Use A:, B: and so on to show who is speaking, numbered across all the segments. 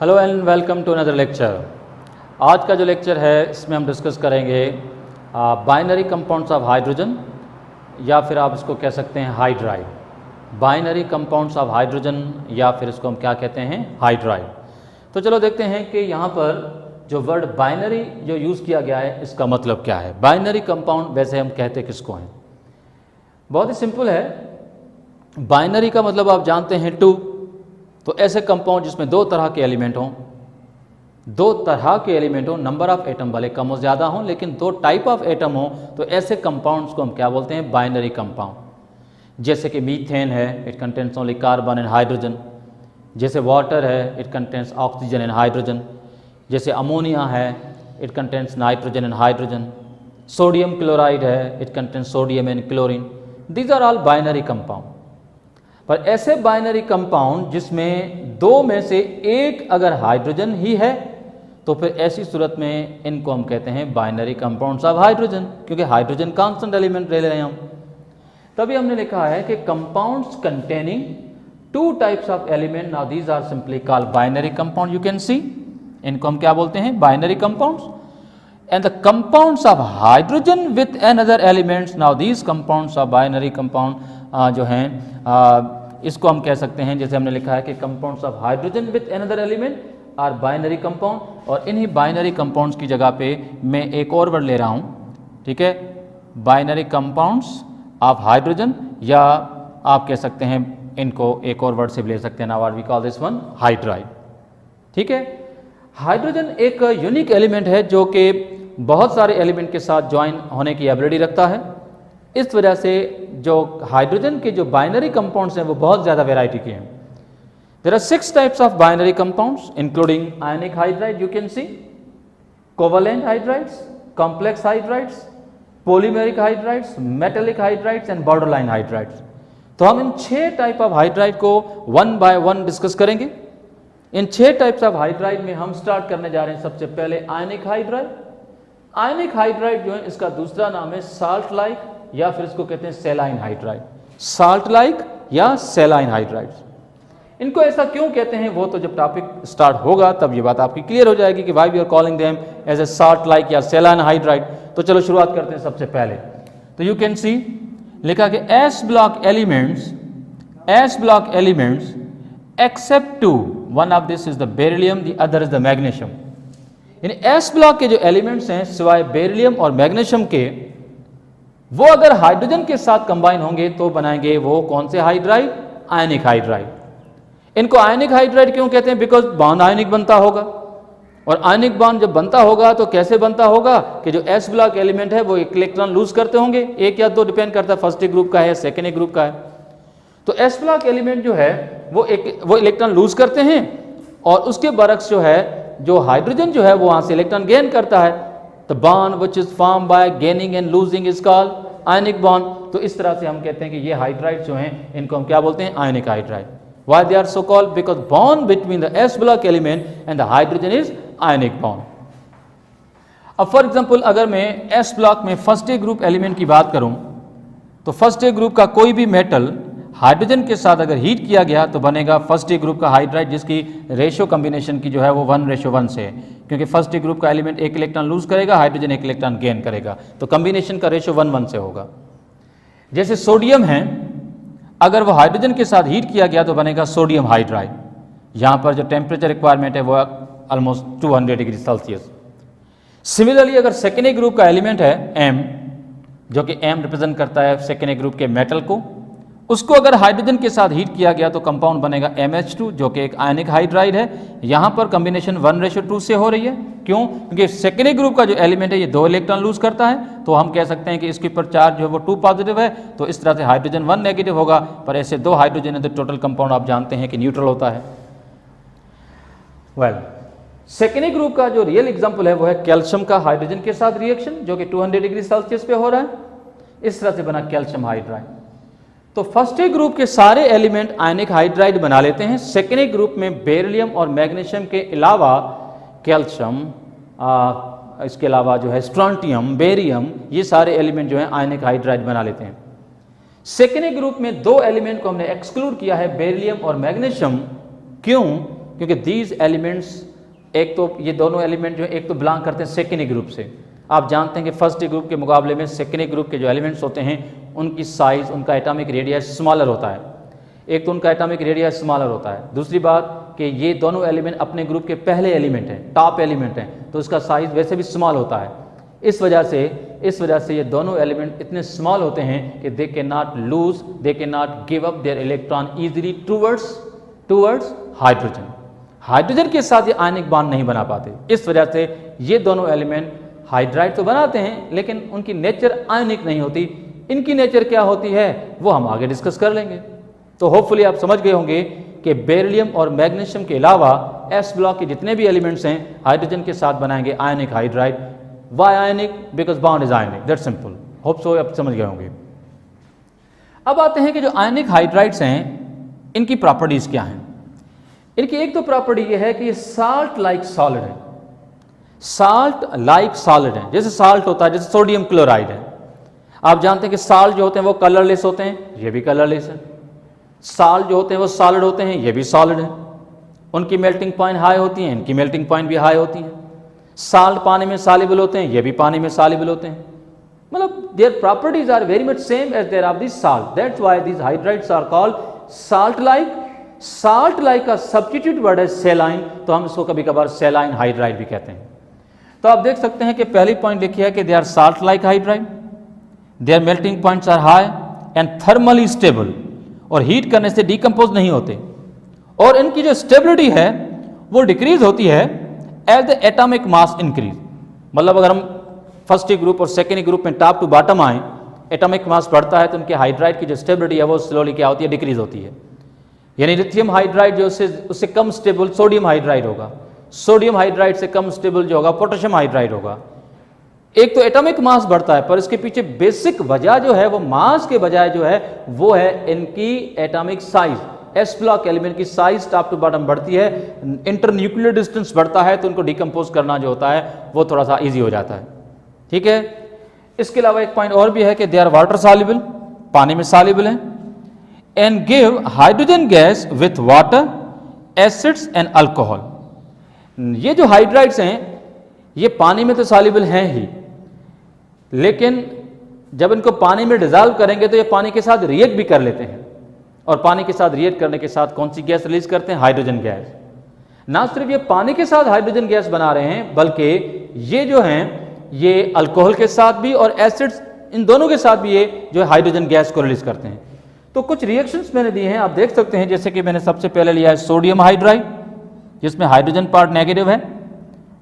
A: Hello and welcome to another lecture. आज का जो लेक्चर है इसमें हम डिस्कस करेंगे बाइनरी कंपाउंड्स ऑफ हाइड्रोजन, या फिर आप इसको कह सकते हैं hydride. Binary compounds of hydrogen, या फिर इसको हम क्या कहते हैं, हाइड्राइड। तो चलो देखते हैं कि यहाँ पर जो वर्ड बाइनरी जो यूज़ किया गया है इसका मतलब क्या है। बाइनरी कंपाउंड वैसे हम कहते किसको हैं? बहुत ही सिंपल है। बाइनरी का मतलब आप जानते हैं टू। तो ऐसे कंपाउंड जिसमें दो तरह के एलिमेंट हों, नंबर ऑफ एटम भले कम हो ज़्यादा हों लेकिन दो टाइप ऑफ एटम हो, तो ऐसे कंपाउंड्स को हम क्या बोलते हैं? Binary compound. जैसे कि मीथेन है, it contains only carbon and hydrogen. जैसे वाटर है, it contains oxygen and hydrogen. जैसे अमोनिया है, it contains nitrogen and hydrogen. Sodium chloride है, it contains sodium and chlorine. These are all binary compound. पर ऐसे binary compound जिसमें दो में से एक अगर हाइड्रोजन ही है, तो फिर ऐसी सूरत में इनको हम कहते हैं बाइनरी कंपाउंड्स ऑफ हाइड्रोजन, क्योंकि हाइड्रोजन कांस्टेंट एलिमेंट ले रहे हैं हम। तभी हमने लिखा है कि compounds containing two types of element, now these are simply called binary compound. You can see, इनको हम क्या बोलते हैं? Binary compounds. And the compounds of hydrogen with another elements, now these compounds of binary compound जो हैं इसको हम कह सकते हैं, जैसे हमने लिखा है कि compounds of hydrogen with another element are binary compound. और इन्हीं बाइनरी कंपाउंड्स की जगह पे मैं एक और वर्ड ले रहा हूँ, ठीक है? बाइनरी कंपाउंड्स ऑफ हाइड्रोजन, या आप कह सकते हैं इनको एक और वर्ड से भी ले सकते हैं। Now what we call this one? Hydride. ठीक है? हाइड्रोजन एक यूनिक एलिमेंट है जो कि बहुत सारे एलिमेंट के साथ ज्वाइन होने की एबिलिटी रखता है। इस वजह से जो हाइड्रोजन के जो बाइनरी कंपाउंड्स हैं वो बहुत ज़्यादा वैरायटी के हैं। There are 6 types of binary compounds including ionic hydride, you can see, covalent hydrides, complex hydrides, polymeric hydrides, metallic hydrides and borderline hydrides. तो हम इन 6 टाइप ऑफ हाइड्राइड को वन बाय वन डिस्कस करेंगे। इन 6 types of hydride में हम start करने जा रहे हैं सबसे पहले आयनिक हाइड्राइड। आयनिक हाइड्राइड जो है इसका दूसरा नाम है साल्ट लाइक, या फिर इसको कहते हैं सेलाइन हाइड्राइड। साल्ट लाइक या सेलाइन हाइड्राइड्स। इनको ऐसा क्यों कहते हैं वो तो जब टॉपिक स्टार्ट होगा तब ये बात आपकी क्लियर हो जाएगी कि why we are calling them as a salt like या सेलाइन हाइड्राइड। तो चलो शुरुआत करते हैं सबसे पहले। तो यू कैन सी लिखा कि S block elements except two one of this is the beryllium, the other is the magnesium. यानी एस ब्लॉक के जो एलिमेंट्स हैं सिवाय बेरिलियम और मैग्नीशियम के, वो अगर हाइड्रोजन के साथ कंबाइन होंगे तो बनाएंगे वो कौन से हाइड्राइड? आयनिक हाइड्राइड। इनको आयनिक हाइड्राइड क्यों कहते हैं? बिकॉज बॉन्ड आयनिक बनता होगा, और आयनिक बॉन्ड जब बनता होगा तो कैसे बनता होगा कि जो एस ब्लॉक एलिमेंट है वो एक इलेक्ट्रॉन लूज करते होंगे, एक या दो, डिपेंड करता है फर्स्ट ग्रुप का है सेकेंड ग्रुप का है। तो एस ब्लॉक एलिमेंट जो है वो इलेक्ट्रॉन लूज करते हैं, और उसके बरक्स जो है जो हाइड्रोजन जो है वो वहां से इलेक्ट्रॉन गेन करता है। The bond which is form by gaining and losing is called ionic bond. तो इस तरह से हम कहते हैं कि ये हाइड्राइड जो हैं इनको हम क्या बोलते हैं? Ionic hydride. Why they are so called? Because bond between the S block element and the hydrogen is ionic bond. अब फॉर एग्जांपल अगर मैं एस ब्लॉक में फर्स्ट ए ग्रुप एलिमेंट की बात करूं, तो फर्स्ट ए ग्रुप का कोई भी मेटल हाइड्रोजन के साथ अगर हीट किया गया तो बनेगा फर्स्ट ए ग्रुप का हाइड्राइड, जिसकी रेशियो कॉम्बिनेशन की जो है वो 1:1 से है, क्योंकि फर्स्ट ए ग्रुप का एलिमेंट एक इलेक्ट्रॉन लूज करेगा, हाइड्रोजन एक इलेक्ट्रॉन गेन करेगा, तो कॉम्बिनेशन का रेशियो 1:1 से होगा। जैसे सोडियम है, अगर वो हाइड्रोजन के साथ हीट किया गया तो बनेगा सोडियम हाइड्राइड। यहाँ पर जो टेम्परेचर रिक्वायरमेंट है वो ऑलमोस्ट 200 डिग्री सेल्सियस। सिमिलरली अगर सेकेंड ए ग्रुप का एलिमेंट है एम, जो कि एम रिप्रेजेंट करता है सेकेंड ए ग्रुप के मेटल को, उसको अगर हाइड्रोजन के साथ हीट किया गया तो कंपाउंड बनेगा MH2, जो कि एक आयनिक हाइड्राइड है। यहाँ पर कॉम्बिनेशन 1:2 से हो रही है। क्यों? क्योंकि सेकेंड ग्रुप का जो एलिमेंट है ये 2 इलेक्ट्रॉन लूज करता है, तो हम कह सकते हैं कि इसके ऊपर चार्ज जो है वो 2 पॉजिटिव है, तो इस तरह से हाइड्रोजन 1 नेगेटिव होगा। पर ऐसे 2 हाइड्रोजन है तो टोटल कंपाउंड आप जानते हैं कि न्यूट्रल होता है। वेल, सेकेंड ग्रुप का जो रियल एग्जाम्पल है वो है कैल्शियम का हाइड्रोजन के साथ रिएक्शन, जो कि 200 डिग्री सेल्सियस पे हो रहा है। इस तरह से बना कैल्शियम हाइड्राइड। तो फर्स्ट ए ग्रुप के सारे एलिमेंट आयनिक हाइड्राइड बना लेते हैं। सेकेंड ए ग्रुप में बेरिलियम और मैग्नीशियम के अलावा कैल्शियम, इसके अलावा जो है स्ट्रोंटियम, बेरियम, ये सारे एलिमेंट जो हैं आयनिक हाइड्राइड बना लेते हैं। सेकेंड ए ग्रुप में 2 एलिमेंट को हमने एक्सक्लूड किया है, बेरिलियम और मैग्नीशियम। क्यों? क्योंकि दीज एलिमेंट्स, एक तो ये दोनों एलिमेंट जो एक तो बिलोंग करते हैं सेकेंडरी ग्रुप से। आप जानते हैं कि फर्स्ट ग्रुप के मुकाबले में सेकेंडरी ग्रुप के जो एलिमेंट्स होते हैं उनकी साइज़, उनका एटॉमिक रेडियस स्मॉलर होता है। एक तो उनका एटॉमिक रेडियस स्मॉलर होता है, दूसरी बात कि ये दोनों एलिमेंट अपने ग्रुप के पहले एलिमेंट हैं, टॉप एलिमेंट हैं, तो उसका साइज़ वैसे भी स्मॉल होता है। इस वजह से ये दोनों एलिमेंट इतने स्मॉल होते हैं कि they can not lose, they can not give up there electron easily towards hydrogen. Hydrogen के साथ ये आयनिक बॉन्ड नहीं बना पाते। इस वजह से ये दोनों एलिमेंट हाइड्राइड तो बनाते हैं लेकिन उनकी नेचर आयनिक नहीं होती। इनकी नेचर क्या होती है वो हम आगे डिस्कस कर लेंगे। तो होपफुली आप समझ गए होंगे कि बेरिलियम और मैग्नीशियम के अलावा एस ब्लॉक के जितने भी एलिमेंट्स हैं हाइड्रोजन के साथ बनाएंगे ionic hydride. Why ionic? Because bond is ionic, that simple. Hope so आप समझ गए होंगे। अब आते हैं कि जो आयनिक हाइड्राइड्स हैं इनकी प्रॉपर्टीज क्या हैं। इनकी एक तो प्रॉपर्टी ये है कि ये साल्ट लाइक सॉलिड है। साल्ट लाइक सॉलिड है, जैसे साल्ट होता है, जैसे सोडियम क्लोराइड है। आप जानते हैं कि साल्ट जो होते हैं वो कलरलेस होते हैं, ये भी कलरलेस है। साल्ट जो होते हैं वो सॉलिड होते हैं, ये भी सॉलिड है। उनकी मेल्टिंग पॉइंट हाई होती है, इनकी मेल्टिंग पॉइंट भी हाई होती है। साल्ट पानी में सॉल्युबल होते हैं, ये भी पानी में सॉल्युबल होते हैं। मतलब their properties are very much same as their of this salt, that's why this hydrides are called salt like. Salt like का सब्स्टिट्यूट वर्ड है सेलाइन, तो हम इसको कभी कभार सेलाइन हाइड्राइड भी कहते हैं। तो आप देख सकते हैं कि पहली पॉइंट लिखी है कि they are salt like hydride, their melting points are high and thermally stable, और हीट करने से डिकम्पोज नहीं होते। और इनकी जो स्टेबिलिटी है वो डिक्रीज होती है as the atomic mass increase. मतलब अगर हम फर्स्ट ग्रुप और सेकेंड ग्रुप में टॉप टू बॉटम आए, एटॉमिक मास बढ़ता है तो उनके हाइड्राइड की जो स्टेबिलिटी है वो स्लोली क्या होती है, डिक्रीज होती है। यानी लिथियम हाइड्राइड जो उससे कम स्टेबल सोडियम हाइड्राइड होगा, सोडियम हाइड्राइड से कम स्टेबल जो होगा पोटेशियम हाइड्राइड होगा। एक तो एटॉमिक मास बढ़ता है पर इसके पीछे बेसिक वजह जो है वो मास के बजाय जो है वो है इनकी atomic size. S block element की साइज टॉप टू बॉटम बढ़ती है, इंटरन्यूक्लियर डिस्टेंस बढ़ता है तो उनको डिकम्पोज करना जो होता है वो थोड़ा सा ईजी हो जाता है। ठीक है, इसके अलावा एक पॉइंट और भी है कि दे आर वाटर सॉल्युबल, पानी में सॉल्युबल है, and give hydrogen gas with water, acids and alcohol. ये जो हाइड्राइड्स हैं ये पानी में तो सॉल्युबल हैं ही, लेकिन जब इनको पानी में डिजॉल्व करेंगे तो ये पानी के साथ रिएक्ट भी कर लेते हैं, और पानी के साथ रिएक्ट करने के साथ कौन सी गैस रिलीज करते हैं, हाइड्रोजन गैस। ना सिर्फ ये पानी के साथ हाइड्रोजन गैस बना रहे हैं बल्कि ये जो हैं ये अल्कोहल के साथ भी और एसिड्स, इन दोनों के साथ भी ये जो हाइड्रोजन गैस को रिलीज करते हैं। तो कुछ रिएक्शंस मैंने दिए हैं, आप देख सकते हैं। जैसे कि मैंने सबसे पहले लिया है सोडियम हाइड्राइड, जिसमें हाइड्रोजन पार्ट नेगेटिव है,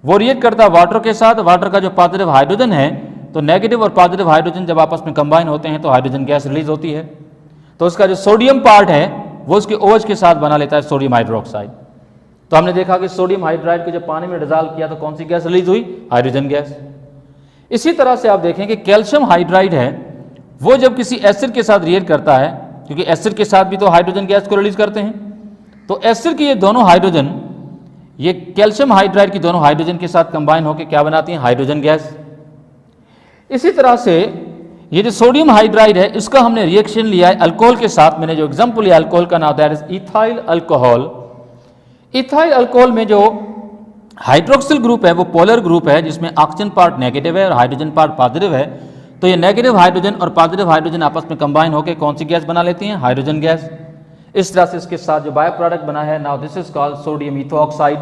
A: वो रिएक्ट करता है वाटर के साथ। वाटर का जो पॉजिटिव हाइड्रोजन है, तो नेगेटिव और पॉजिटिव हाइड्रोजन जब आपस में कंबाइन होते हैं तो हाइड्रोजन गैस रिलीज होती है। तो उसका जो सोडियम पार्ट है वो उसके OH के साथ बना लेता है सोडियम हाइड्रोक्साइड। तो हमने देखा कि सोडियम हाइड्राइड को जब पानी में डिजॉल्व किया तो कौन सी गैस रिलीज हुई, हाइड्रोजन गैस। इसी तरह से आप देखें कि कैल्शियम हाइड्राइड है, वो जब किसी एसिड के साथ रिएक्ट करता है, क्योंकि एसिड के साथ भी तो हाइड्रोजन गैस को रिलीज करते हैं, तो एसिड की ये दोनों हाइड्रोजन, ये कैल्शियम हाइड्राइड की दोनों हाइड्रोजन के साथ कंबाइन होकर क्या बनाती हैं, हाइड्रोजन गैस। इसी तरह से ये जो सोडियम हाइड्राइड है इसका हमने रिएक्शन लिया है अल्कोहल के साथ। मैंने जो एग्जांपल लिया अल्कोहल का नाम that is ethyl alcohol. Ethyl alcohol में जो हाइड्रोक्सिल ग्रुप है वो पोलर ग्रुप है, जिसमें ऑक्सीजन पार्ट नेगेटिव है और हाइड्रोजन पार्ट पॉजिटिव है। तो ये नेगेटिव हाइड्रोजन और पॉजिटिव हाइड्रोजन आपस में कंबाइन होकर कौन सी गैस बना लेती हैं, हाइड्रोजन गैस। इस तरह से इसके साथ जो बायो प्रोडक्ट बना है, now this is called sodium ethoxide,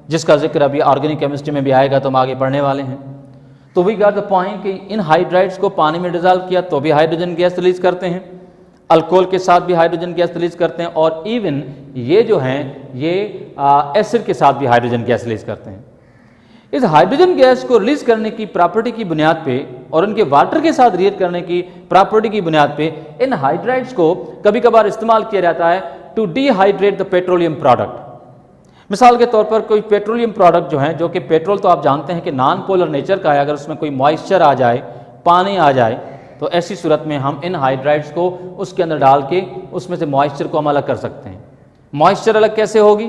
A: जिसका जिक्र अभी ऑर्गेनिक केमिस्ट्री में भी आएगा तो हम आगे पढ़ने वाले हैं। तो वी गॉट द पॉइंट कि इन हाइड्राइड्स को पानी में डिजॉल्व किया तो भी हाइड्रोजन गैस रिलीज करते हैं, अल्कोहल के साथ भी हाइड्रोजन गैस रिलीज करते हैं, और इवन ये जो हैं ये एसिड के साथ भी हाइड्रोजन गैस रिलीज करते हैं। इस हाइड्रोजन गैस को रिलीज करने की प्रॉपर्टी की बुनियाद पे और उनके वाटर के साथ रिएक्ट करने की प्रॉपर्टी की बुनियाद पे इन हाइड्राइड्स को कभी कभार इस्तेमाल किया जाता है to dehydrate the petroleum product. मिसाल के तौर पर कोई पेट्रोलियम प्रोडक्ट जो है, जो कि पेट्रोल तो आप जानते हैं कि नॉन पोलर नेचर का है, अगर उसमें कोई मॉइस्चर आ जाए, पानी आ जाए, तो ऐसी सूरत में हम इन हाइड्राइड्स को उसके अंदर डाल के उसमें से मॉइस्चर को हम अलग कर सकते हैं। मॉइस्चर अलग कैसे होगी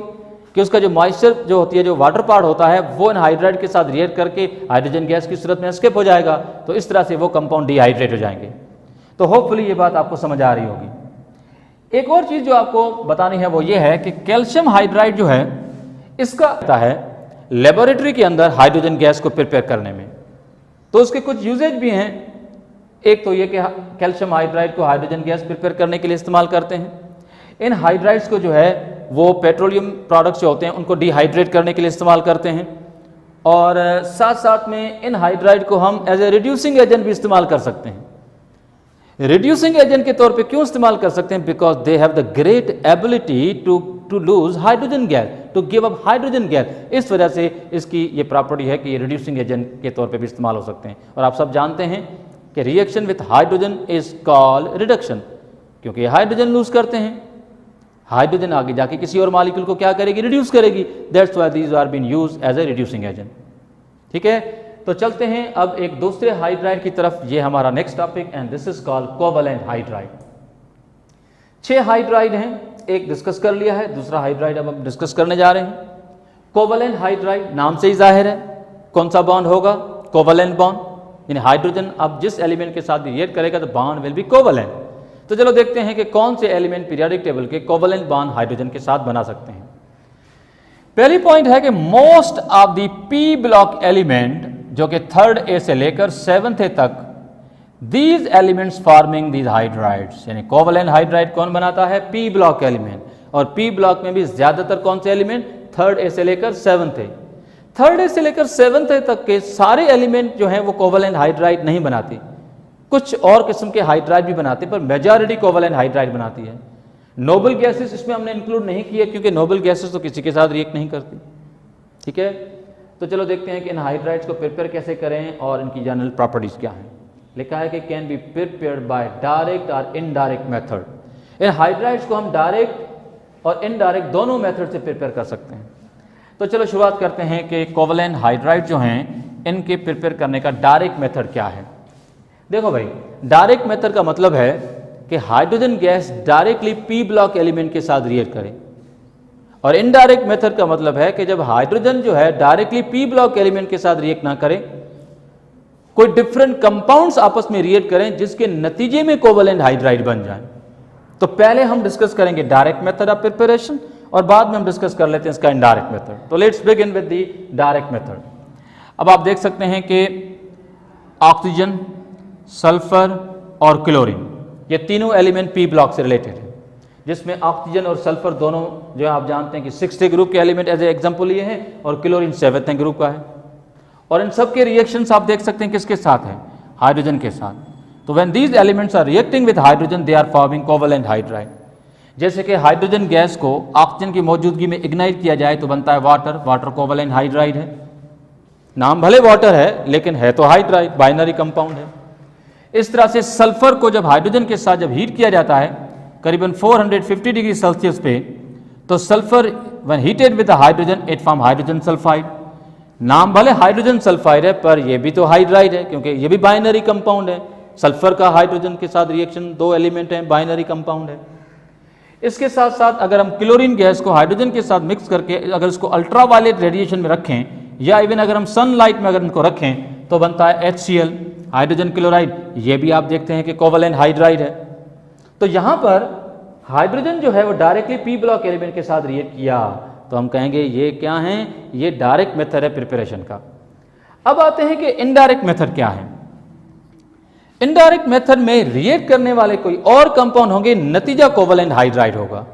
A: कि उसका जो मॉइस्चर जो होती है, जो वाटर पार्ट होता है, वो इन हाइड्राइड के साथ रिएक्ट करके हाइड्रोजन गैस की सूरत में एस्केप हो जाएगा, तो इस तरह से वो कंपाउंड डिहाइड्रेट हो जाएंगे। तो होपफुली ये बात आपको समझ आ रही होगी। एक और चीज़ जो आपको बतानी है वो ये है कि कैल्शियम हाइड्राइड जो है इसका आता है लेबोरेटरी के अंदर हाइड्रोजन गैस को प्रिपेयर करने में। तो उसके कुछ यूजेज भी हैं। एक तो ये कि कैल्शियम हाइड्राइड को हाइड्रोजन गैस प्रिपेयर करने के लिए इस्तेमाल करते हैं। इन हाइड्राइड्स को जो है वो पेट्रोलियम प्रोडक्ट्स जो होते हैं उनको डिहाइड्रेट करने के लिए इस्तेमाल करते हैं, और साथ साथ में इन हाइड्राइड को हम एज ए रिड्यूसिंग एजेंट भी इस्तेमाल कर सकते हैं। रिड्यूसिंग एजेंट के तौर पे क्यों इस्तेमाल कर सकते हैं? Because they have the great ability to lose hydrogen gas, to give up hydrogen gas. इस वजह से इसकी ये प्रॉपर्टी है कि ये रिड्यूसिंग एजेंट के तौर पे भी इस्तेमाल हो सकते हैं। और आप सब जानते हैं कि reaction with hydrogen is called reduction, क्योंकि ये हाइड्रोजन लूज करते हैं। हाइड्रोजन आगे जाके किसी और मॉलिक्यूल को क्या करेगी? रिड्यूस करेगी। That's why these are been used as a reducing agent. ठीक है, तो चलते हैं अब एक दूसरे हाइड्राइड की तरफ। ये हमारा next topic and this is called covalent hydride. 6 hydride हैं, एक डिस्कस कर लिया है, दूसरा हाइड्राइड अब हम डिस्कस करने जा रहे हैं। कोवैलेंट हाइड्राइड नाम से ही जाहिर है कौन सा बॉन्ड होगा? कोवैलेंट बॉन्ड, यानी हाइड्रोजन अब जिस एलिमेंट के साथ रिएक्ट करेगा तो बॉन्ड विल बी कोवैलेंट। तो चलो देखते हैं कि कौन से एलिमेंट पीरियोडिक टेबल के कोवैलेंट बॉन्ड हाइड्रोजन के साथ बना सकते हैं। पहली पॉइंट है कि most of the P block element जो कि 3rd ए से लेकर 7th ए तक, these elements forming these hydrides, यानी कोवैलेंट हाइड्राइड कौन बनाता है? P block element. और पी ब्लॉक में भी ज्यादातर कौन से एलिमेंट? 3rd ए से लेकर 7th ए। 3rd ए से लेकर 7th ए तक के सारे एलिमेंट जो हैं वो कोवैलेंट हाइड्राइड नहीं बनाती, कुछ और किस्म के हाइड्राइड भी बनाते, पर मेजॉरिटी कोवैलेंट हाइड्राइड बनाती है। नोबल गैसेस इसमें हमने इंक्लूड नहीं किए क्योंकि नोबल गैसेस तो किसी के साथ रिएक्ट नहीं करती। ठीक है, तो चलो देखते हैं कि इन हाइड्राइड्स को प्रिपेयर कैसे करें और इनकी जनरल प्रॉपर्टीज क्या हैं। लिखा है कि can be prepared by direct और इनडायरेक्ट मेथड। इन हाइड्राइड्स को हम डायरेक्ट और इनडायरेक्ट दोनों मेथड से प्रिपेयर कर सकते हैं। तो चलो शुरुआत करते हैं कि कोवैलेंट हाइड्राइड जो हैं इनके प्रिपेयर करने का डायरेक्ट मेथड क्या है। देखो भाई, डायरेक्ट मेथड का मतलब है कि hydrogen gas directly P block element के साथ रिएक्ट करे, और इनडायरेक्ट मेथड का मतलब है कि जब हाइड्रोजन जो है डायरेक्टली पी ब्लॉक एलिमेंट के साथ रिएक्ट ना करे, कोई डिफरेंट कंपाउंड्स आपस में रिएक्ट करें जिसके नतीजे में कोवैलेंट हाइड्राइड बन जाए। तो पहले हम डिस्कस करेंगे डायरेक्ट मेथड ऑफ प्रिपरेशन और बाद में हम डिस्कस कर लेते हैं इसका इनडायरेक्ट मेथड। तो let's begin with the direct method. अब आप देख सकते हैं कि ऑक्सीजन, सल्फर और क्लोरीन, ये तीनों एलिमेंट पी ब्लॉक से रिलेटेड है, जिसमें ऑक्सीजन और सल्फर दोनों जो है आप जानते हैं कि 6th ग्रुप के एलिमेंट एज ए एग्जांपल लिए हैं, और क्लोरीन 7th ग्रुप का है। और इन सब के रिएक्शंस आप देख सकते हैं किसके साथ है? हाइड्रोजन के साथ। तो when these elements are reacting with hydrogen they are forming covalent hydride. जैसे कि हाइड्रोजन गैस को ऑक्सीजन की मौजूदगी में इग्नाइट किया जाए तो बनता है वाटर, वाटर कोवैलेंट हाइड्राइड है। नाम भले वाटर है लेकिन है तो हाइड्राइड, बाइनरी कंपाउंड है। इस तरह से सल्फर को जब हाइड्रोजन के साथ जब हीट किया जाता है करीबन 450 डिग्री सेल्सियस पे, तो sulphur when heated with hydrogen it form hydrogen sulphide. नाम भले हाइड्रोजन सल्फाइड है पर ये भी तो हाइड्राइड है क्योंकि ये भी बाइनरी कंपाउंड है। सल्फर का हाइड्रोजन के साथ रिएक्शन, 2 एलिमेंट हैं, बाइनरी कंपाउंड है। इसके साथ साथ अगर हम क्लोरीन गैस को हाइड्रोजन के साथ मिक्स करके अगर इसको अल्ट्रावायलेट रेडिएशन में रखें या इवन अगर हम सनलाइट में अगर इनको रखें तो बनता है HCl, हाइड्रोजन क्लोराइड। ये भी आप देखते हैं कि कोवैलेंट हाइड्राइड है। तो यहां पर हाइड्रोजन जो है वो डायरेक्टली पी ब्लॉक एलिमेंट के साथ रिएक्ट किया तो हम कहेंगे ये क्या है? ये डायरेक्ट मेथड है प्रिपरेशन का। अब आते हैं कि इनडायरेक्ट मेथड क्या है। इनडायरेक्ट मेथड में रिएक्ट करने वाले कोई और कंपाउंड होंगे, नतीजा कोवैलेंट हाइड्राइड होगा।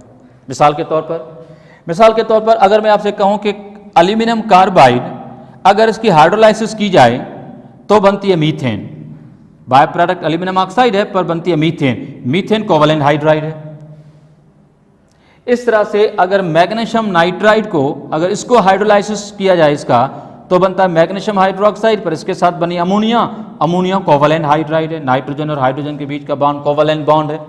A: मिसाल के तौर पर अगर मैं आपसे कहूं कि एल्यूमिनियम कार्बाइड अगर इसकी हाइड्रोलाइसिस की जाए तो बनती है methane. By product aluminium oxide है पर बनती है मीथेन। मीथेन कोवैलेंट हाइड्राइड है। इस तरह से अगर मैग्नीशियम नाइट्राइड को अगर इसको हाइड्रोलाइसिस किया जाए इसका तो बनता है मैग्नीशियम हाइड्रोक्साइड, पर इसके साथ बनी अमोनिया। अमोनिया कोवैलेंट हाइड्राइड है। नाइट्रोजन और हाइड्रोजन के बीच का बॉन्ड कोवैलेंट बॉन्ड है।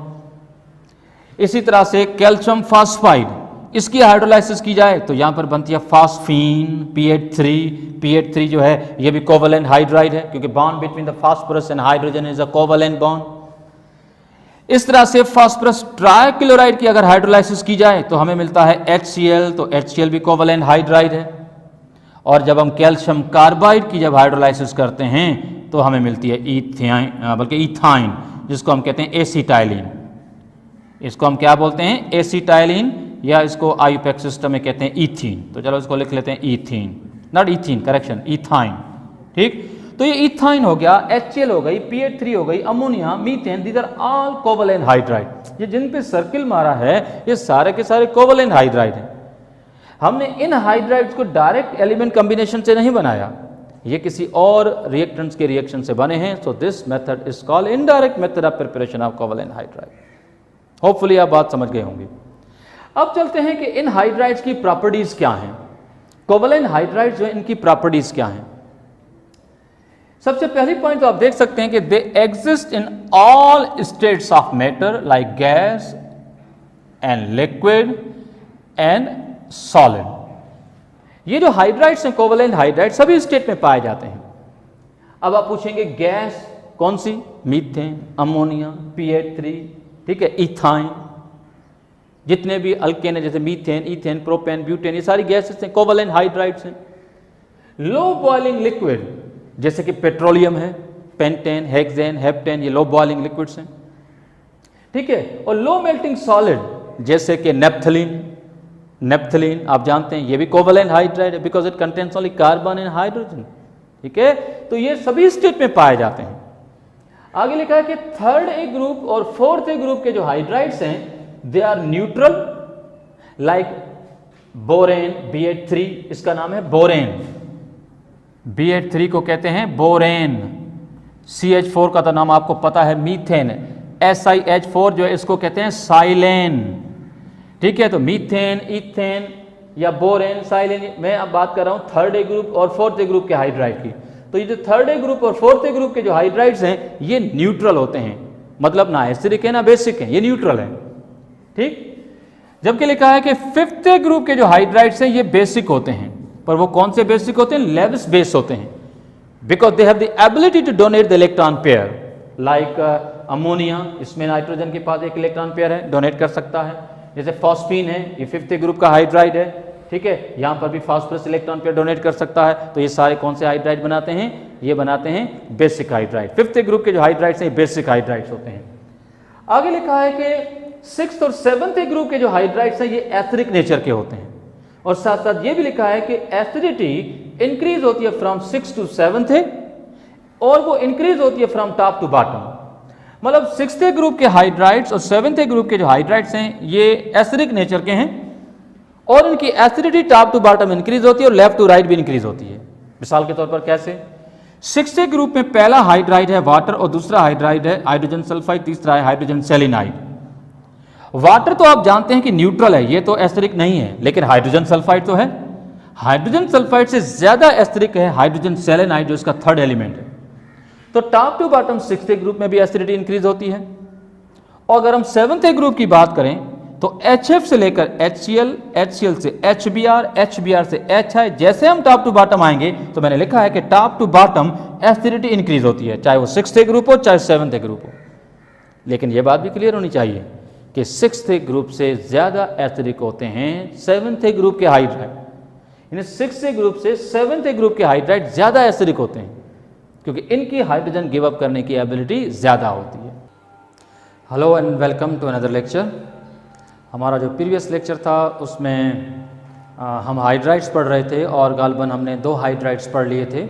A: इसी तरह से कैल्शियम फॉस्फाइड, इसकी हाइड्रोलाइसिस की जाए तो यहां पर बनती है फॉस्फीन PH3। PH3 जो है ये भी कोवैलेंट हाइड्राइड है क्योंकि bond between the phosphorus and hydrogen is a covalent bond. इस तरह से फास्फोरस ट्राइक्लोराइड की अगर हाइड्रोलाइसिस की जाए तो हमें मिलता है HCl, तो HCl भी कोवैलेंट हाइड्राइड है। और जब हम कैल्शियम कार्बाइड की जब हाइड्रोलाइसिस करते हैं तो हमें मिलती है इथाइन, जिसको हम कहते हैं एसिटाइलिन। इसको हम क्या बोलते हैं? एसिटाइलिन या इसको आईयूपैक सिस्टम में कहते हैं ईथीन। तो चलो इसको लिख लेते हैं ईथीन, नॉट ईथीन, करेक्शन ईथाइन। ठीक, तो ये ईथाइन हो गया, HCl हो गई, PH3 हो गई, ammonia, methane, these are all covalent hydride. ये जिन पे सर्किल मारा है ये सारे के सारे कोवलेंट हाइड्राइड हैं। हमने इन हाइड्राइड्स को डायरेक्ट एलिमेंट कॉम्बिनेशन से नहीं बनाया, ये किसी और रिएक्टेंट्स के रिएक्शन से बने हैं। So this method is called indirect method of preparation of covalent hydride. Hopefully आप बात समझ गए होंगे। अब चलते हैं कि इन हाइड्राइड्स की प्रॉपर्टीज क्या हैं, कोवलेंट हाइड्राइड्स जो इनकी प्रॉपर्टीज क्या हैं। सबसे पहली पॉइंट तो आप देख सकते हैं कि they exist in all states of matter like gas and liquid and solid. ये जो हाइड्राइड्स हैं कोवलेंट हाइड्राइड सभी स्टेट में पाए जाते हैं। अब आप पूछेंगे गैस कौन सी, मीथेन, अमोनिया, PH3, ठीक है, इथाइन, जितने भी अल्केन है जैसे मीथेन, इथेन, प्रोपेन, ब्यूटेन, ये सारी गैसेस हैं, कोवलेंट हाइड्राइड्स हैं। लो बॉइलिंग लिक्विड जैसे कि पेट्रोलियम है, पेंटेन, हेक्सेन, हेप्टेन, ये लो बॉइलिंग लिक्विड्स हैं, ठीक है। और लो मेल्टिंग सॉलिड जैसे कि नेप्थलीन आप जानते हैं ये भी कोवलेंट हाइड्राइड है because it contains only carbon and hydrogen, ठीक है। तो ये सभी स्टेट में पाए जाते हैं। आगे लिखा है कि थर्ड ए ग्रुप और फोर्थ ए ग्रुप के जो हाइड्राइड्स हैं they are neutral like borane, BH3 इसका नाम है बोरेन, BH3 को कहते हैं बोरेन। CH4 का तो नाम आपको पता है मीथेन, SiH4 जो है इसको कहते हैं साइलेन, ठीक है। तो मीथेन, इथेन या बोरेन, साइलेन, मैं अब बात कर रहा हूं थर्ड ए ग्रुप और फोर्थ ए ग्रुप के हाइड्राइड की। तो ये जो थर्ड ए ग्रुप और फोर्थ ए ग्रुप के जो हाइड्राइड्स हैं ये न्यूट्रल होते हैं, मतलब ना एसिडिक है ना बेसिक है, ये न्यूट्रल है, ठीक। जबकि लिखा है कि फिफ्थ ए ग्रुप के जो हाइड्राइड्स हैं ये बेसिक होते हैं, पर वो कौन से बेसिक होते हैं, लेविस बेस होते हैं, because they have the ability to donate the electron pair like ammonia, इसमें नाइट्रोजन के पास एक इलेक्ट्रॉन पेयर है, डोनेट कर सकता है। जैसे फॉस्फीन है, ये फिफ्थ ग्रुप का हाइड्राइड है, ठीक है, यहां पर भी फास्फोरस इलेक्ट्रॉन पेयर डोनेट कर सकता है। तो ये सारे कौन से हाइड्राइड बनाते हैं, ये बनाते हैं बेसिक हाइड्राइड। फिफ्थ ग्रुप के जो हाइड्राइड्स हैं बेसिक हाइड्राइड्स होते हैं। आगे लिखा है कि सिक्स्थ और सेवंथ ग्रुप के जो हाइड्राइड्स हैं ये एसिडिक नेचर के होते हैं, और साथ साथ ये भी लिखा है कि एसिडिटी इंक्रीज होती है फ्रॉम 6 to 7th और वो इंक्रीज होती है फ्रॉम टॉप टू बॉटम। मतलब 6th ग्रुप के हाइड्राइड्स और 7th ग्रुप के जो हाइड्राइड्स हैं ये एसिडिक नेचर के हैं और इनकी acidity top to bottom increase होती है और लेफ्ट टू राइट भी इंक्रीज होती है। मिसाल के तौर पर कैसे, 6th ग्रुप में पहला हाइड्राइड है वाटर और दूसरा हाइड्राइड है हाइड्रोजन सल्फाइड, तीसरा है हाइड्रोजन सेलेनाइड। वाटर तो आप जानते हैं कि न्यूट्रल है, ये तो एसिडिक नहीं है, लेकिन हाइड्रोजन सल्फाइड तो है। हाइड्रोजन सल्फाइड से ज्यादा एसिडिक है हाइड्रोजन सेलेनाइड जो इसका थर्ड एलिमेंट है। तो top to bottom 6th group में भी एसिडिटी इंक्रीज होती है। और अगर हम 7th ग्रुप की बात करें तो HF से लेकर HCl, HCl से HBr, HBr से HI, जैसे हम टॉप टू बॉटम आएंगे तो मैंने लिखा है कि top to bottom acidity increase होती है, चाहे वो 6th ग्रुप हो चाहे 7th ग्रुप हो। लेकिन यह बात भी क्लियर होनी चाहिए कि 6th ग्रुप से ज्यादा एसिडिक होते हैं 7th ग्रुप के हाइड्राइड, यानी 6th ग्रुप से 7th ग्रुप के हाइड्राइड ज्यादा एसिडिक होते हैं क्योंकि इनकी हाइड्रोजन गिव अप करने की एबिलिटी ज्यादा होती है। Hello and welcome to another lecture. हमारा जो प्रीवियस लेक्चर था उसमें हम हाइड्राइड्स पढ़ रहे थे और गालबन हमने 2 हाइड्राइड्स पढ़ लिए थे।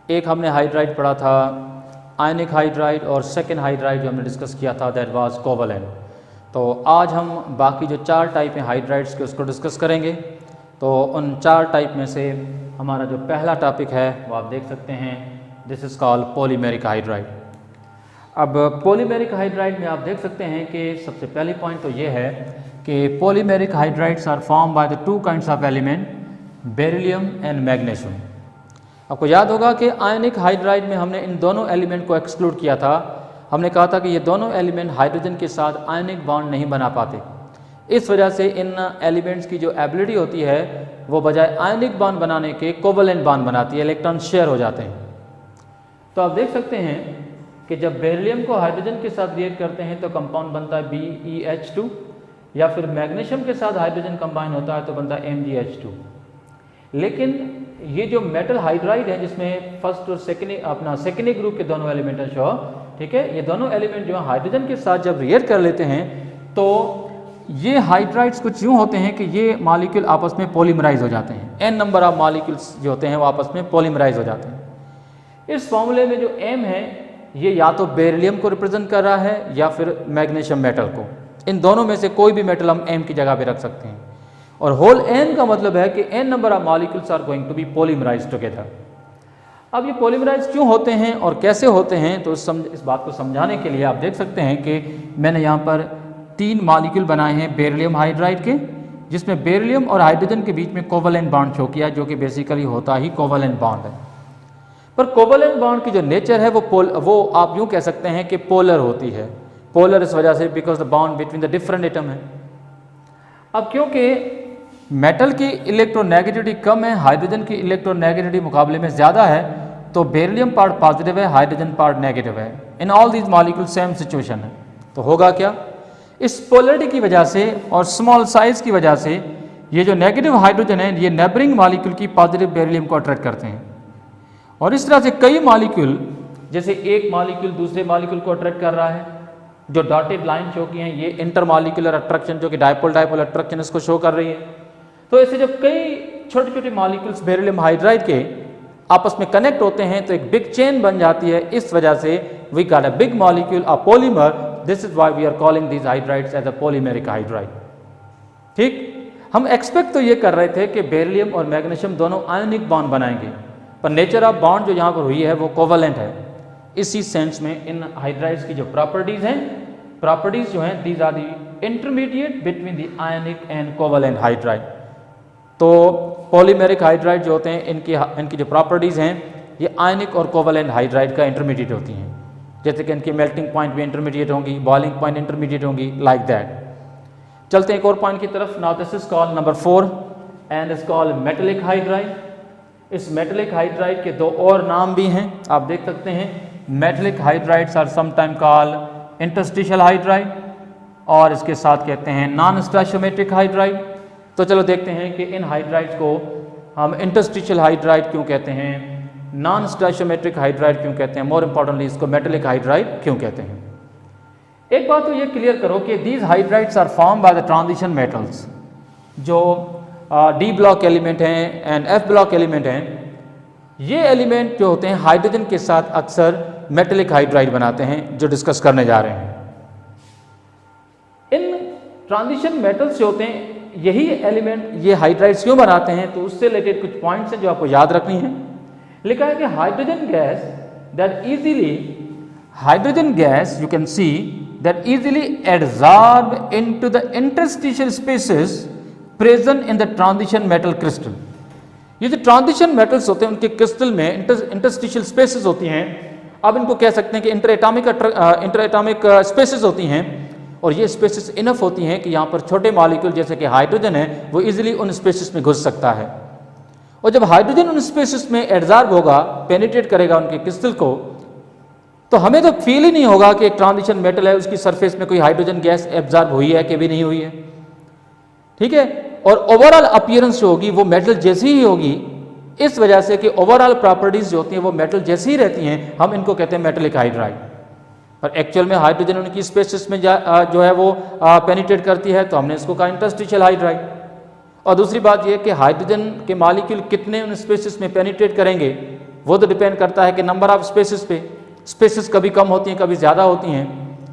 A: एक हमने हाइड्राइड पढ़ा था आयनिक हाइड्राइड और सेकेंड हाइड्राइड जो हमने डिस्कस किया था दैट वाज कोवलेंट। तो आज हम बाकी जो 4 टाइप हैं हाइड्राइड्स के उसको डिस्कस करेंगे। तो उन 4 टाइप में से हमारा जो पहला टॉपिक है वो आप देख सकते हैं, this is called polymeric hydride. अब पॉलीमेरिक हाइड्राइड में आप देख सकते हैं कि सबसे पहली पॉइंट तो ये है कि polymeric hydrides are form by the 2 kinds of element, beryllium and magnesium. आपको याद होगा कि आयनिक हाइड्राइड में हमने इन दोनों एलिमेंट को एक्सक्लूड किया था। हमने कहा था कि ये दोनों एलिमेंट हाइड्रोजन के साथ आयनिक बॉन्ड नहीं बना पाते, इस वजह से इन एलिमेंट्स की जो एबिलिटी होती है वो बजाय आयनिक बॉन्ड बनाने के कोवलेंट बॉन्ड बनाती है, इलेक्ट्रॉन शेयर हो जाते हैं। तो आप देख सकते हैं कि जब बेरिलियम को हाइड्रोजन के साथ रिएक्ट करते हैं तो कंपाउंड बनता है BeH2, या फिर मैग्नीशियम के साथ हाइड्रोजन कंबाइन होता है तो बनता है MgH2। लेकिन ये जो मेटल हाइड्राइड है जिसमें फर्स्ट और सेकेंड ग्रुप के दोनों एलिमेंट हैं, ठीक है, ये दोनों एलिमेंट जो हाइड्रोजन के साथ जब रिएक्ट कर लेते हैं तो ये हाइड्राइड्स कुछ यूँ होते हैं कि ये मॉलिक्यूल आपस में पॉलीमराइज हो जाते हैं, n नंबर ऑफ मॉलिक्यूल्स जो होते हैं वो आपस में पॉलीमराइज हो जाते हैं। इस फॉर्मूले में जो m है ये या तो बेरिलियम को रिप्रेजेंट कर रहा है या फिर मैग्नीशियम मेटल को। इन दोनों में से कोई भी मेटल हम m की जगह पे रख सकते हैं। और होल n का मतलब है कि n number of molecules are going to be polymerize together. अब ये पॉलीमराइज क्यों होते हैं और कैसे होते हैं, तो इस बात को समझाने के लिए आप देख सकते हैं कि मैंने यहाँ पर 3 मॉलिक्यूल बनाए हैं बेरिलियम हाइड्राइड के, जिसमें बेरिलियम और हाइड्रोजन के बीच में कोवलेंट बॉन्ड शो किया, जो कि बेसिकली होता ही कोवलेंट बॉन्ड है। पर कोवलेंट बॉन्ड की जो नेचर है वो आप यूँ कह सकते हैं कि पोलर होती है। पोलर इस वजह से because the bond between the different atom है। अब क्योंकि मेटल की इलेक्ट्रोनेगेटिविटी कम है, हाइड्रोजन की इलेक्ट्रोनेगेटिविटी मुकाबले में ज़्यादा है, तो बेरिलियम पार्ट पॉजिटिव है, हाइड्रोजन पार्ट नेगेटिव है। In all these molecule same situation है। तो होगा क्या, इस पोलरिटी की वजह से और स्मॉल साइज की वजह से ये जो नेगेटिव हाइड्रोजन है ये नेबरिंग मॉलिक्यूल की पॉजिटिव बेरिलियम को अट्रैक्ट करते हैं। और इस तरह से कई मॉलिक्यूल, जैसे एक मॉलिक्यूल दूसरे मॉलिक्यूल को अट्रैक्ट कर रहा है, जो डॉटेड लाइन शो की हैं ये इंटरमॉलिक्यूलर अट्रैक्शन, जो कि डायपोल डायपोल अट्रैक्शन इसको शो कर रही है। तो ऐसे जब कई छोटे छोटे मॉलिक्यूल्स बेरिलियम हाइड्राइड के आपस में कनेक्ट होते हैं तो एक बिग चेन बन जाती है। इस वजह से we call a big molecule a polymer. This is why we are calling these hydrides as a polymeric hydride. ठीक, हम एक्सपेक्ट तो ये कर रहे थे कि बेरिलियम और मैग्नीशियम दोनों आयनिक बॉन्ड बनाएंगे, पर नेचर ऑफ बॉन्ड जो यहाँ पर हुई है वो कोवलेंट है। इसी सेंस में इन हाइड्राइड्स की जो प्रॉपर्टीज हैं, प्रॉपर्टीज जो हैं these are the intermediate between the ionic and covalent hydride. तो पॉलीमेरिक हाइड्राइड जो होते हैं इनकी जो प्रॉपर्टीज़ हैं ये आयनिक और कोवलेंट हाइड्राइड का इंटरमीडिएट होती हैं। जैसे कि इनकी मेल्टिंग पॉइंट भी इंटरमीडिएट होंगी, बॉइलिंग पॉइंट इंटरमीडिएट होंगी, लाइक दैट। चलते हैं एक और पॉइंट की तरफ। Now this is called number 4 and is called metallic hydride. इस मेटेलिक हाइड्राइड के 2 और नाम भी हैं, आप देख सकते हैं। Metallic hydrides are sometime called interstitial hydride, और इसके साथ कहते हैं नॉन स्टैचोमेट्रिक हाइड्राइड। तो चलो देखते हैं कि इन हाइड्राइड्स को हम इंटरस्टिशियल हाइड्राइड क्यों कहते हैं, नॉन स्टैचोमेट्रिक हाइड्राइड क्यों कहते हैं, मोर इंपॉर्टेंटली इसको मेटेलिक हाइड्राइड क्यों कहते हैं। एक बात तो ये क्लियर करो कि these hydrides are form by the transition metals. जो डी ब्लॉक एलिमेंट हैं एंड एफ ब्लॉक एलिमेंट हैं, ये एलिमेंट जो होते हैं हाइड्रोजन के साथ अक्सर मेटेलिक हाइड्राइड बनाते हैं, जो डिस्कस करने जा रहे हैं। इन ट्रांजिशन मेटल्स जो होते हैं यही एलिमेंट ये हाइड्राइड्स क्यों बनाते हैं, तो उससे रिलेटेड कुछ पॉइंट्स हैं जो आपको याद रखनी है। लिखा है कि hydrogen gas that easily, hydrogen gas you can see that easily absorb into the interstitial spaces present in the transition metal crystal. ये जो ट्रांजिशन मेटल्स होते हैं उनके क्रिस्टल में इंटरस्टिशियल स्पेसेस होती हैं। अब इनको कह सकते हैं कि इंटर एटॉमिक स्पेसेस होती हैं, और ये स्पेसेस इनफ होती हैं कि यहाँ पर छोटे मॉलिक्यूल जैसे कि हाइड्रोजन है वो इजीली उन स्पेसेस में घुस सकता है। और जब हाइड्रोजन उन स्पेसेस में एब्जॉर्ब होगा, पेनिट्रेट करेगा उनके क्रिस्टल को, तो हमें तो फील ही नहीं होगा कि एक ट्रांजिशन मेटल है उसकी सरफेस में कोई हाइड्रोजन गैस एब्जॉर्ब हुई है कि भी नहीं हुई है। ठीक है, और ओवरऑल अपीयरेंस जो होगी वो मेटल जैसी ही होगी, इस वजह से कि ओवरऑल प्रॉपर्टीज जो होती हैं वो मेटल जैसी ही रहती हैं, हम इनको कहते हैं मेटेलिक हाइड्राइड। पर एक्चुअल में हाइड्रोजन उनकी स्पेसेस में जो है वो पेनिट्रेट करती है, तो हमने इसको कहा इंटरस्टिशियल हाइड्राइड। और दूसरी बात यह कि हाइड्रोजन के मॉलिक्यूल कितने उन स्पेसेस में पेनिट्रेट करेंगे वो तो डिपेंड करता है कि नंबर ऑफ स्पेसेस पे। स्पेसेस कभी कम होती हैं, कभी ज़्यादा होती हैं।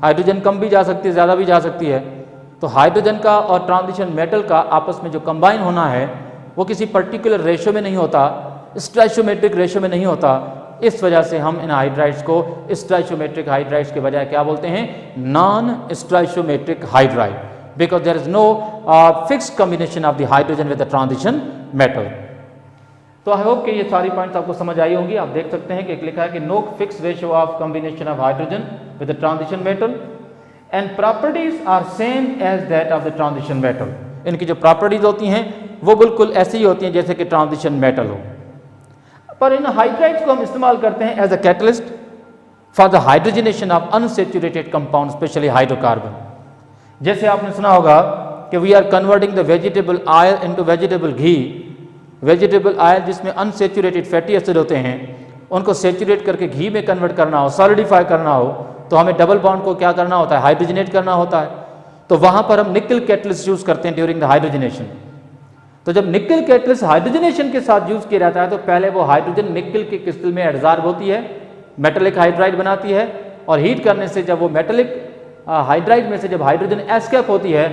A: हाइड्रोजन कम भी जा सकती है, ज़्यादा भी जा सकती है। तो हाइड्रोजन का और ट्रांजिशन मेटल का आपस में जो कंबाइन होना है वो किसी पर्टिकुलर रेशो में नहीं होता, स्टैचोमेट्रिक रेशो में नहीं होता। इस वजह से हम इन हाइड्राइड्स को स्टैचोमेट्रिक हाइड्राइड्स के बजाय क्या बोलते हैं, non stoichiometric hydride, because there is no fixed combination of the hydrogen with the transition metal. तो आई होप कि ये सारी पॉइंट्स आपको समझ आई होंगी। आप देख सकते हैं कि एक लिखा है कि no fix ratio of combination of hydrogen with the transition metal and properties are same as that of the transition metal. इनकी जो प्रॉपर्टीज होती हैं वो बिल्कुल ऐसी ही होती हैं जैसे कि ट्रांजिशन मेटल हो। पर इन हाइड्राइड्स को हम इस्तेमाल करते हैं as a catalyst for the hydrogenation of unsaturated compound, specially hydrocarbon. जैसे आपने सुना होगा कि we are converting the vegetable oil into vegetable ghee. Vegetable oil जिसमें अनसैचुरेटेड फैटी एसिड होते हैं उनको सैचुरेट करके घी में कन्वर्ट करना हो, सॉलिडिफाई करना हो, तो हमें डबल बॉन्ड को क्या करना होता है, हाइड्रोजनेट करना होता है। तो वहां पर हम निकल कैटलिस्ट यूज करते हैं ड्यूरिंग द हाइड्रोजनेशन। तो जब निकल कैटलिस्ट हाइड्रोजनेशन के साथ यूज किया जाता है तो पहले वो हाइड्रोजन निकल के क्रिस्टल में एडजॉर्ब होती है, मेटेलिक हाइड्राइड बनाती है, और हीट करने से जब वो मेटेलिक हाइड्राइड में से जब हाइड्रोजन एस्केप होती है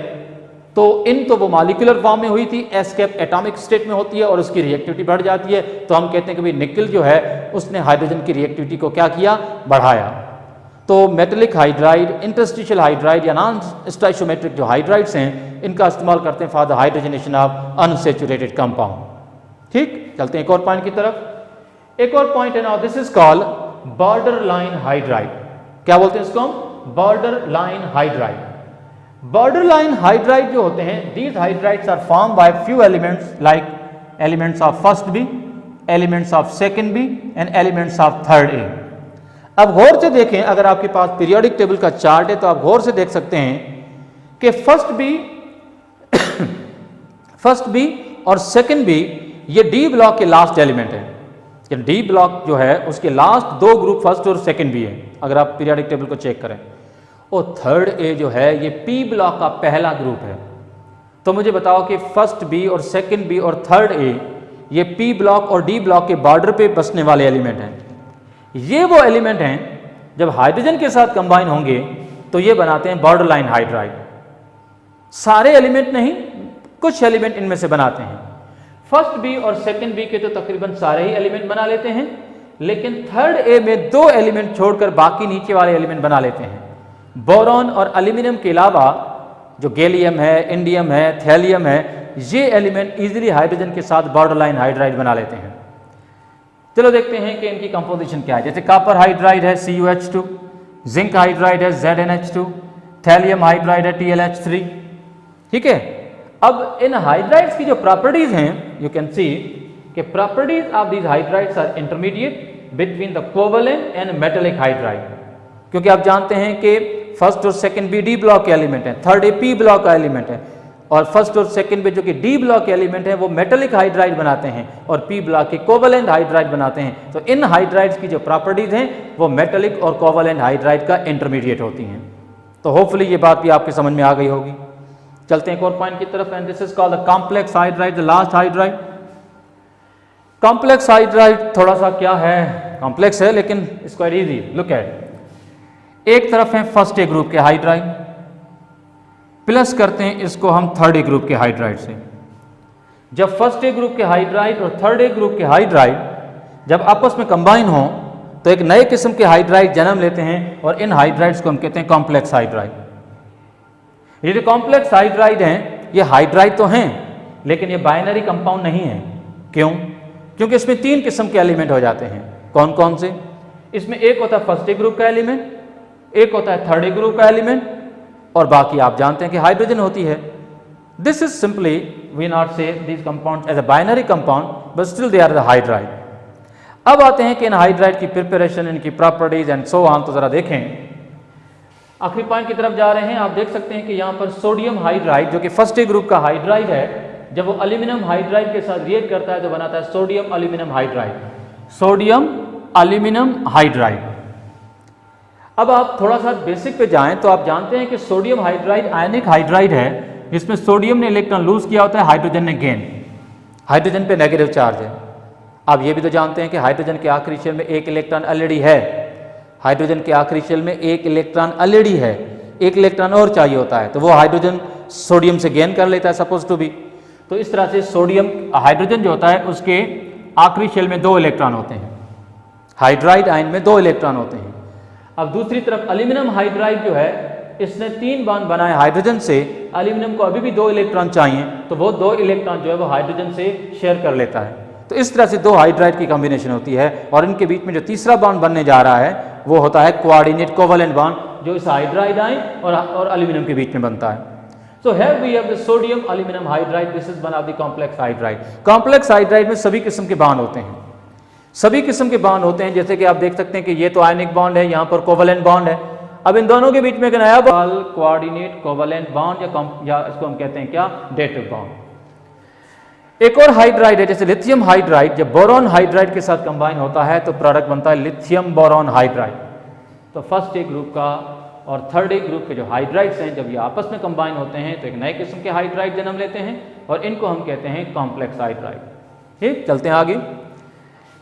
A: तो वो मॉलिक्यूलर फॉर्म में हुई थी, एस्केप एटॉमिक स्टेट में होती है और उसकी रिएक्टिविटी बढ़ जाती है। तो हम कहते हैं कि भाई निकल जो है उसने हाइड्रोजन की रिएक्टिविटी को क्या किया, बढ़ाया। तो मेटेलिक हाइड्राइड, इंटरस्टिशियल हाइड्राइड या नॉन स्टोइचियोमेट्रिक जो हाइड्राइड्स हैं इनका इस्तेमाल करते हैं for the hydrogenation of unsaturated compound. ठीक, चलते हैं एक और पॉइंट की तरफ। एक और पॉइंट है, now this is called border line hydride. क्या बोलते हैं इसको हम, border line hydride. Border line hydride जो होते हैं, these hydrides are form by few elements like elements of first B, elements of second B and elements of third A. अब गौर से देखें, अगर आपके पास पीरियोडिक टेबल का चार्ट है तो आप गौर से देख सकते हैं कि फर्स्ट बी और सेकंड बी ये डी ब्लॉक के लास्ट एलिमेंट है। कि डी ब्लॉक जो है उसके लास्ट दो ग्रुप फर्स्ट और सेकंड बी है, अगर आप पीरियोडिक टेबल को चेक करें। और थर्ड ए जो है ये पी ब्लॉक का पहला ग्रुप है। तो मुझे बताओ कि फर्स्ट बी और सेकंड बी और थर्ड ए ये पी ब्लॉक और डी ब्लॉक के बॉर्डर पे बसने वाले एलिमेंट हैं। ये वो एलिमेंट हैं जब हाइड्रोजन के साथ कंबाइन होंगे तो ये बनाते हैं बॉर्डर लाइन हाइड्राइड। सारे एलिमेंट नहीं, कुछ एलिमेंट इनमें से बनाते हैं। फर्स्ट बी और सेकंड बी के तो तकरीबन सारे ही एलिमेंट बना लेते हैं, लेकिन थर्ड ए में दो एलिमेंट छोड़कर बाकी नीचे वाले एलिमेंट बना लेते हैं। बोरॉन और एल्यूमिनियम के अलावा जो गैलियम है, इंडियम है, थैलियम है, ये एलिमेंट इजीली हाइड्रोजन के साथ बॉर्डर लाइन हाइड्राइड बना लेते हैं। चलो देखते हैं कि इनकी कंपोजिशन क्या है। जैसे कॉपर हाइड्राइड है CuH2, जिंक हाइड्राइड है ZnH2, थैलियम हाइड्राइड है TlH3। ठीक है, अब इन हाइड्राइड्स की जो प्रॉपर्टीज हैं, यू कैन सी कि properties of these hydrides are intermediate between the covalent and metallic hydride. क्योंकि आप जानते हैं कि फर्स्ट और सेकंड बी डी ब्लॉक के एलिमेंट हैं, थर्ड ए पी ब्लॉक का एलिमेंट है, और फर्स्ट और सेकंड में जो कि डी ब्लॉक के एलिमेंट हैं वो मेटेलिक हाइड्राइड बनाते हैं और पी ब्लॉक के कोवलेंट हाइड्राइड बनाते हैं। तो इन हाइड्राइड्स की जो प्रॉपर्टीज हैं वो मेटेलिक और कोवलेंट हाइड्राइड का इंटरमीडिएट होती हैं। तो होपफुली ये बात भी आपके समझ में आ गई होगी। चलते हैं एक और पॉइंट की तरफ, and this is called the complex hydride, the last hydride. Complex hydride थोड़ा सा क्या है, कॉम्प्लेक्स है लेकिन it's quite easy. Look at, एक तरफ है फर्स्ट ए ग्रुप के हाइड्राइड, प्लस करते हैं इसको हम थर्ड ए ग्रुप के हाइड्राइड से। जब फर्स्ट ए ग्रुप के हाइड्राइड और थर्ड ए ग्रुप के हाइड्राइड जब आपस में कंबाइन हो तो एक नए किस्म के हाइड्राइड जन्म लेते हैं और इन हाइड्राइड्स को हम कहते हैं कॉम्प्लेक्स हाइड्राइड। ये जो कॉम्प्लेक्स हाइड्राइड हैं ये हाइड्राइड तो हैं लेकिन ये बाइनरी कंपाउंड नहीं है। क्यों? क्योंकि इसमें तीन किस्म के एलिमेंट हो जाते हैं। कौन कौन से? इसमें एक होता है फर्स्ट ए ग्रुप का एलिमेंट, एक होता है थर्ड ए ग्रुप का एलिमेंट, और बाकी आप जानते हैं कि हाइड्रोजन होती है। This is simply we not say these compound as a binary compound but still they are the hydride. अब आते हैं कि इन हाइड्राइड की प्रिपरेशन, इनकी प्रॉपर्टीज एंड सो ऑन। तो जरा देखें, आखिरी पॉइंट की तरफ जा रहे हैं। आप देख सकते हैं कि यहाँ पर सोडियम हाइड्राइड जो कि फर्स्ट ए ग्रुप का हाइड्राइड है, जब वो एल्यूमिनियम हाइड्राइड के साथ रिएक्ट करता है तो बनाता है sodium aluminium hydride. Sodium aluminium hydride. अब आप थोड़ा सा बेसिक पे जाएं तो आप जानते हैं कि सोडियम हाइड्राइड आयनिक हाइड्राइड है जिसमें सोडियम ने इलेक्ट्रॉन लूज किया होता है, हाइड्रोजन ने गेन। हाइड्रोजन पे नेगेटिव चार्ज है। आप ये भी तो जानते हैं कि हाइड्रोजन के आखिरी शेल में एक इलेक्ट्रॉन ऑलरेडी है। हाइड्रोजन के आखिरी शेल में एक इलेक्ट्रॉन ऑलरेडी है, एक इलेक्ट्रॉन और चाहिए होता है, तो वो हाइड्रोजन सोडियम से गेन कर लेता है सपोज टू बी। तो इस तरह से सोडियम हाइड्रोजन जो होता है उसके आखिरी शेल में दो इलेक्ट्रॉन होते हैं, हाइड्राइड आयन में दो इलेक्ट्रॉन होते हैं। अब दूसरी तरफ एल्यूमिनियम हाइड्राइड जो है इसने 3 बॉन्ड बनाए हाइड्रोजन से, एल्यूमिनियम को अभी भी 2 इलेक्ट्रॉन चाहिए तो वो 2 इलेक्ट्रॉन जो है वो हाइड्रोजन से शेयर कर लेता है। तो इस तरह से 2 हाइड्राइड की कॉम्बिनेशन होती है और इनके बीच में जो तीसरा बॉन्ड बनने जा रहा है वो होता है कोऑर्डिनेट कोवेलेंट बॉन्ड जो इस हाइड्राइड आयन और एल्यूमिनियम के बीच में बनता है। So here we have the sodium aluminum hydride. This is one of the complex hydride. Complex hydride में सभी किस्म के बॉन्ड होते हैं, सभी किस्म के बॉन्ड होते हैं। जैसे कि आप देख सकते हैं कि ये तो आयनिक बॉन्ड है, यहाँ पर कोवेलेंट बॉन्ड है। अब इन दोनों के बीच में एक नया बॉन्ड कोऑर्डिनेट कोवेलेंट बॉन्ड या इसको हम कहते हैं क्या, डेटिव बॉन्ड। एक और हाइड्राइड है जैसे लिथियम हाइड्राइड, जब बोरॉन हाइड्राइड के साथ कंबाइन होता है तो प्रोडक्ट बनता है लिथियम बोरॉन हाइड्राइड। तो फर्स्ट ए ग्रुप का और थर्ड ग्रुप के जो हाइड्राइड्स हैं जब ये आपस में कंबाइन होते हैं तो एक नए किस्म के हाइड्राइड जन्म लेते हैं और इनको हम कहते हैं कॉम्प्लेक्स हाइड्राइड। ठीक, चलते हैं आगे।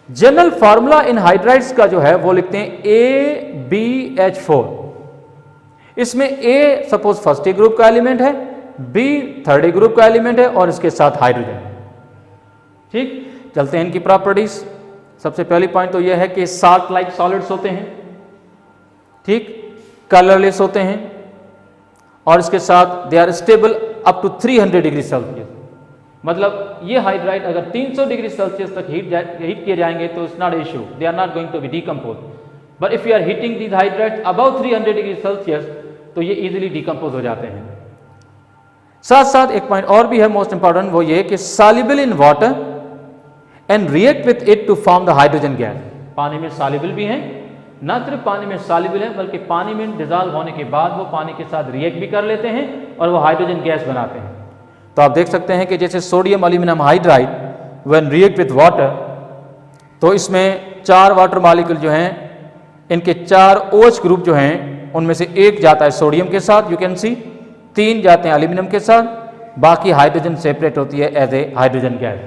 A: जनरल फार्मूला इन हाइड्राइड्स का जो है वो लिखते हैं AbH4। इसमें A सपोज फर्स्ट ग्रुप का एलिमेंट है, B थर्ड ग्रुप का एलिमेंट है और इसके साथ हाइड्रोजन। ठीक, चलते हैं इनकी प्रॉपर्टीज। सबसे पहली पॉइंट तो यह है कि साल्ट लाइक सॉलिड्स होते हैं, ठीक, कलरलेस होते हैं और इसके साथ they are stable up to 300 degree Celsius. मतलब ये हाइड्राइड अगर 300 डिग्री सेल्सियस तक हीट किए जाएंगे तो it's not issue, they are not going to be decompose. But if you are heating these hydrides about 300 degree Celsius तो ये easily decompose हो जाते हैं। साथ साथ एक पॉइंट और भी है मोस्ट इंपॉर्टेंट, वो ये कि soluble in water and react with it to form the hydrogen gas. पानी में सॉल्युबल भी हैं, न सिर्फ पानी में सॉल्युबल है बल्कि पानी में डिजॉल्व होने के बाद वो पानी के साथ रिएक्ट भी कर लेते हैं और वो हाइड्रोजन गैस बनाते हैं। तो आप देख सकते हैं कि जैसे sodium aluminium hydride when react with water, तो इसमें 4 वाटर मॉलिक्यूल जो हैं इनके 4 OH ग्रुप जो हैं उनमें से एक जाता है सोडियम के साथ, यू कैन सी 3 जाते हैं एल्यूमिनियम के साथ, बाकी हाइड्रोजन सेपरेट होती है as a hydrogen gas.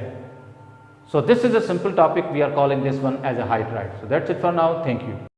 A: So this is a simple topic, we are calling this one as a hydride. So that's it for now, thank you.